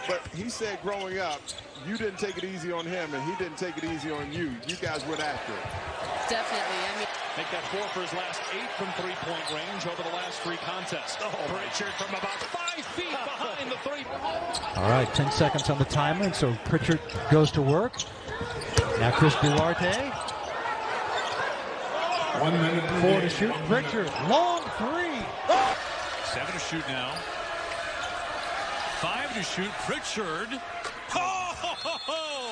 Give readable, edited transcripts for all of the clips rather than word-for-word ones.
But he said growing up, you didn't take it easy on him, and he didn't take it easy on you. You guys went after it. Definitely. I mean, make that 4 for his last 8 from three-point range over the last 3 contests. Pritchard from about 5 feet behind the 3. All right, 10 seconds on the timer, and so Pritchard goes to work. Now Chris Duarte. 1 minute. 4 to shoot. Pritchard, long 3. 7 to shoot now. 5 to shoot. Pritchard.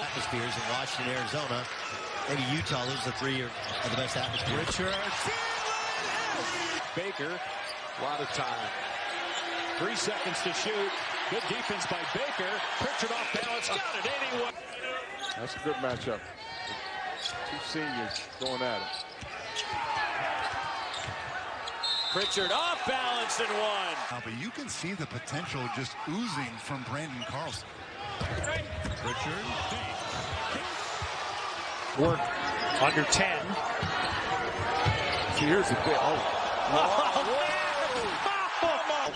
Atmospheres in Washington, Arizona. Maybe Utah loses the 3 of the best atmosphere. Pritchard. Baker. A lot of time. 3 seconds to shoot. Good defense by Baker. Pritchard off balance. Got it anyway. That's a good matchup. 2 seniors going at it. Pritchard off balance and 1. But you can see the potential just oozing from Brandon Carlson. Pritchard. Work under 10. See, here's the bit.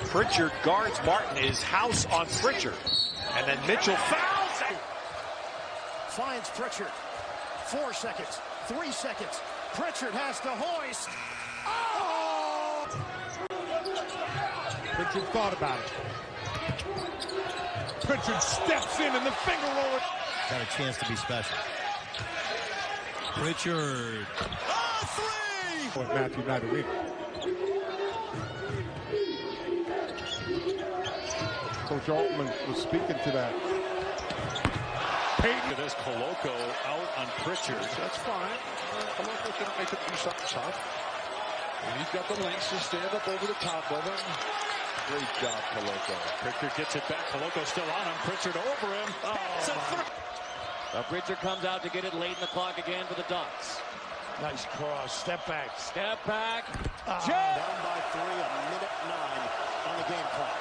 Pritchard guards Martin. His house on Pritchard. And then Mitchell fouls. Finds Pritchard. 4 seconds. 3 seconds. Pritchard has to hoist. Oh! Pritchard thought about it. Pritchard steps in and the finger roller. Got a chance to be special. Pritchard. With Matthew Niederreiter. Coach Altman was speaking to that. Payton. There's Koloko out on Pritchard. That's fine. Koloko's going to make him do something tough. And he's got the lengths to stand up over the top of him. Great job, Koloko. Pritchard gets it back. Koloko still on him. Pritchard over him. Now Pritchard comes out to get it late in the clock again for the Ducks. Nice cross. Step back. Step back. Down by 3, a minute 9 on the game clock.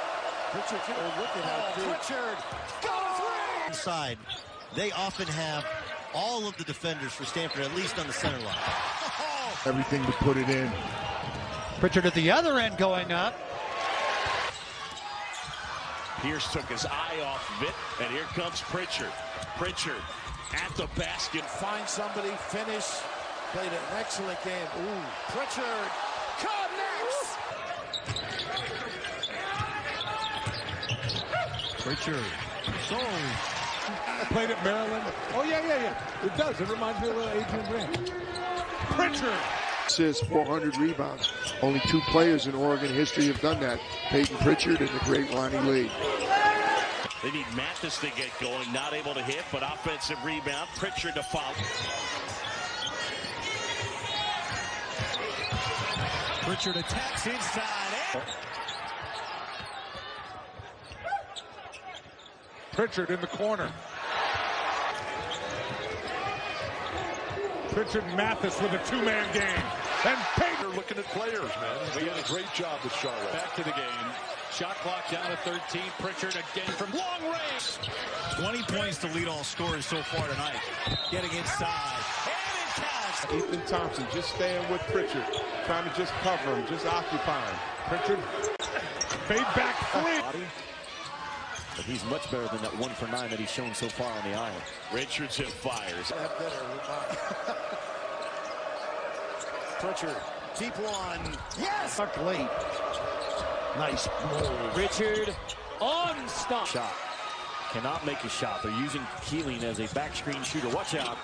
Pritchard, look at that. Pritchard, got a 3! Inside, they often have all of the defenders for Stanford, at least on the center line. Everything to put it in. Pritchard at the other end going up. Pierce took his eye off of it, and here comes Pritchard. Pritchard at the basket. Find somebody, finish. Played an excellent game. Ooh, Pritchard connects. Pritchard. So. I played at Maryland. Oh, yeah. It does. It reminds me of Adrian Grant. Pritchard. Assists, 400 rebounds. Only 2 players in Oregon history have done that. Payton Pritchard and the great Ronnie Lee. They need Mathis to get going. Not able to hit, but offensive rebound. Pritchard to foul. Pritchard attacks inside. Pritchard in the corner. Pritchard and Mathis with a 2-man game. And Payton Looking at players, man. They did a great job with Charlotte. Back to the game. Shot clock down to 13. Pritchard again from long range. 20 points to lead all scorers so far tonight. Getting inside. And it counts. Ethan Thompson just staying with Pritchard. Trying to just cover him, just occupy him. Pritchard fade back 3. But he's much better than that 1 for 9 that he's shown so far on the island. Richardson fires. Pritchard, deep one. Yes! Stuck late. Nice move. Pritchard on stop. Shot. Cannot make a shot. They're using Keeling as a back screen shooter. Watch out.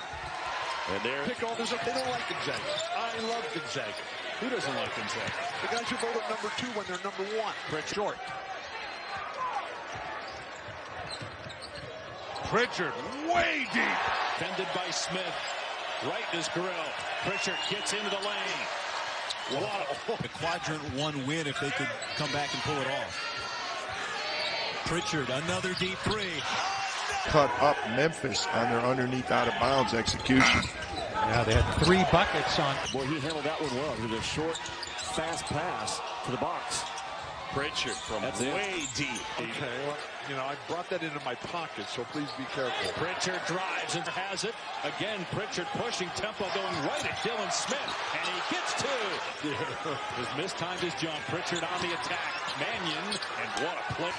And there. Pick all this up. They don't like Gonzaga. I love Gonzaga. Who doesn't like Gonzaga? The guys who vote at number 2 when they're number 1. Pritchard. Short. Pritchard way deep. Defended by Smith. Right in his grill. Pritchard gets into the lane. Wow. A quadrant 1 win if they could come back and pull it off. Pritchard, another deep 3. Cut up Memphis on their underneath out-of-bounds execution. Yeah, they had 3 buckets on. Boy, he handled that one well. With a short, fast pass to the box. Pritchard from way deep. Okay, well, I brought that into my pocket, so please be careful. Pritchard drives and has it. Again, Pritchard pushing tempo, going right at Dylan Smith, and he gets 2. Has mistimed his jump. Pritchard on the attack. Mannion, and what a play.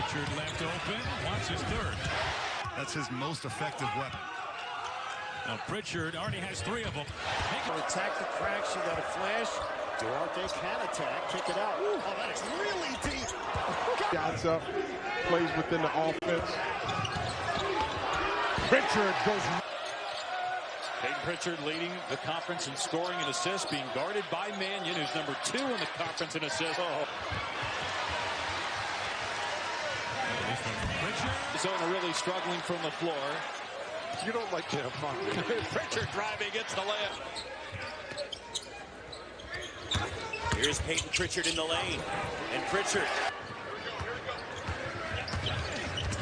Pritchard left open, wants his third. That's his most effective weapon. Now Pritchard already has 3 of them. Attack the crack, she got a flash. Duarte can attack, kick it out. Ooh, oh, that's really deep. Shots up, plays within the offense. Pritchard goes. Payton Pritchard leading the conference in scoring and assists, being guarded by Mannion, who's number 2 in the conference in assists. Arizona really struggling from the floor. You don't like him, huh? Pritchard driving, gets the layup. Here's Payton Pritchard in the lane. And Pritchard.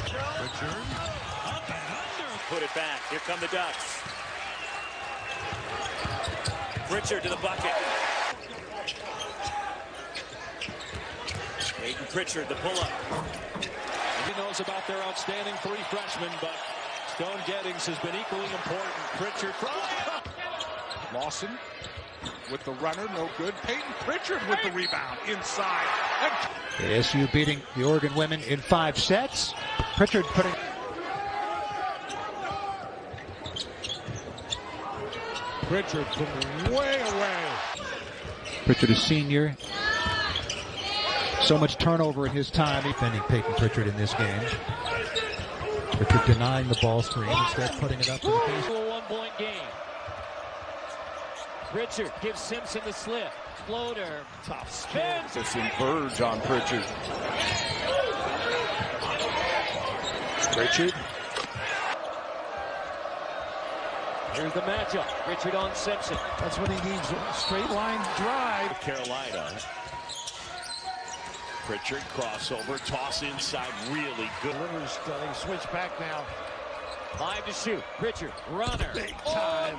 Pritchard up and under. Put it back. Here come the Ducks. Pritchard to the bucket. Payton Pritchard, the pull-up. He knows about their outstanding 3 freshmen, but Stone Gettings has been equally important. Pritchard from Lawson with the runner, no good. Payton Pritchard with the rebound inside. ASU beating the Oregon women in 5 sets. Pritchard putting. Pritchard from way away. Pritchard, a senior. So much turnover in his time. Defending Payton Pritchard in this game. Pritchard denying the ball screen, instead putting it up to the base. A 1-point game. Pritchard gives Simpson the slip. Floater. Tough spin. This converge on Pritchard. Pritchard. Here's the matchup. Pritchard on Simpson. That's what he needs. Straight line drive. Carolina. Pritchard crossover, toss inside, really good. Rivers starting switch back now. 5 to shoot. Pritchard, runner. Big time.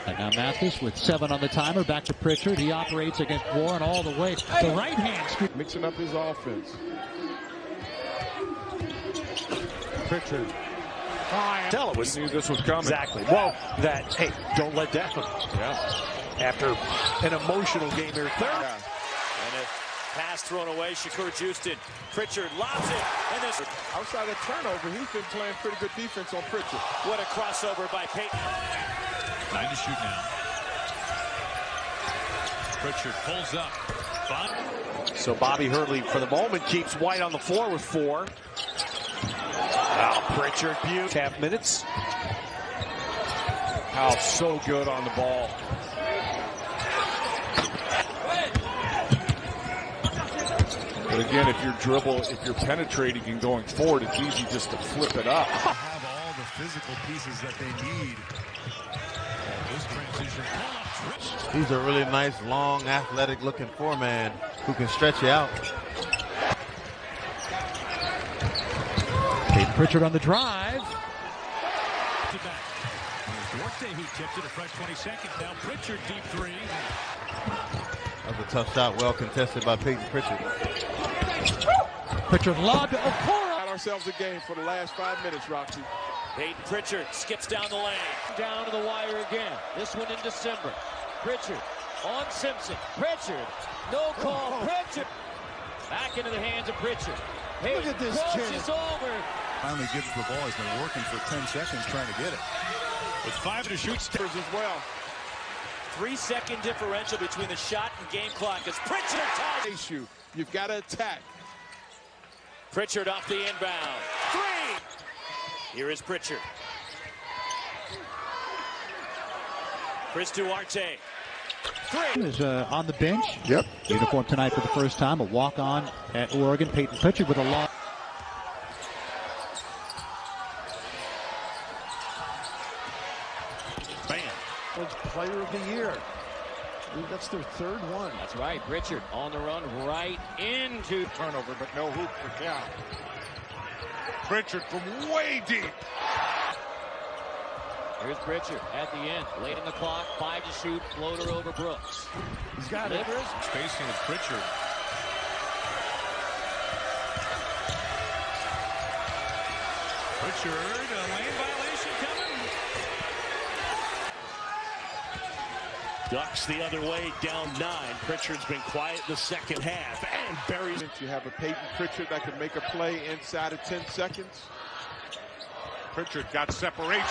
And now Mathis with 7 on the timer. Back to Pritchard. He operates against Warren all the way. The right hand scoop. Mixing up his offense. Pritchard. Fine. Tell it was. He knew this was coming. Exactly. Well, that, hey, don't let that happen. Yeah. After an emotional game here. Third. And a pass thrown away. Shakur Houston. Pritchard lobs it. And this. Outside of turnover, he's been playing pretty good defense on Pritchard. What a crossover by Payton. 9 to shoot now. Pritchard pulls up. So Bobby Hurley, for the moment, keeps White on the floor with 4. Now Pritchard, half minutes. How so good on the ball. But again, if you're penetrating and going forward, it's easy just to flip it up. Have all the physical pieces that they need. This transition pull-up. He's a really nice, long, athletic-looking 4-man who can stretch you out. Payton Pritchard on the drive. Duarte who tipped it a fresh 20 seconds. Now Pritchard deep 3. That was a tough shot, well contested by Payton Pritchard. Pritchard lobbed to Okoro. Got ourselves a game for the last 5 minutes, Roxy. Payton Pritchard skips down the lane. Down to the wire again. This one in December. Pritchard on Simpson. Pritchard. No call. Pritchard. Back into the hands of Pritchard. Hey, look at this crosses over. Finally gives the ball. He's been working for 10 seconds trying to get it. With 5 to shoot. As well. 3-second differential between the shot and game clock as Pritchard ties. Issue. You've got to attack. Pritchard off the inbound. 3. Here is Pritchard. Chris Duarte. 3. Is on the bench. Yep. Uniform tonight for the first time. A walk-on at Oregon. Payton Pritchard with a long. Player of the year. That's their 3rd one. That's right. Pritchard on the run right into Turnover, but no hoop for Cal. Pritchard from way deep. Here's Pritchard at the end. Late in the clock. 5 to shoot. Floater over Brooks. He's got it. Spacing with Pritchard. Pritchard, a lane violation coming. Ducks the other way, down 9. Pritchard's been quiet in the second half and buries. You have a Payton Pritchard that can make a play inside of 10 seconds. Pritchard got separation.